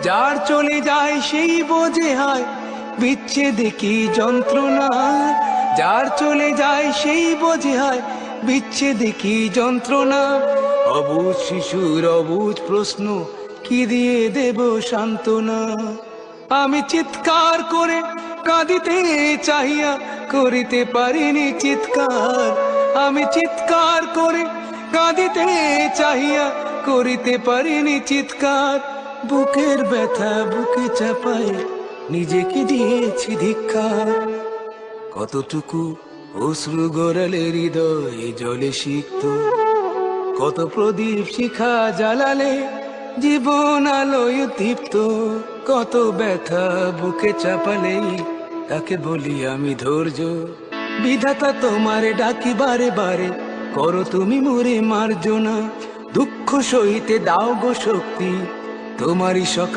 যার চলে যায় সেই বোঝে হায় বিচ্ছেদে কি যন্ত্রণা। যার চলে যায় সেই বোঝে হায় বিচ্ছেদে কি যন্ত্রণা। অবুঝ শিশুর অবুঝ প্রশ্ন, কি দিয়ে দেব সান্ত্বনা। আমি চিৎকার করে কাঁদিতে চাহিয়া করিতে পারিনি চিৎকার। আমি চিৎকার করে কাঁদিতে চাহিয়া করিতে পারিনি চিৎকার। বুকের ব্যথা বুকে চাপায় নিজেকে দিয়েছি ধিক্কার। কতটুকু অশ্রু গড়ালে হৃদয় জলে সিক্ত, কত প্রদীপ শিখা জ্বালালে জীবন আলোয় দীপ্ত। কত ব্যথা বুকে চাপালেই তাকে বলি আমি ধৈর্য। বিধাতা তোমারে ডাকি বারে বারে, করো তুমি মোরে মার্জনা। দুঃখ সইতে দাও গো শক্তি, তোমারই সকাল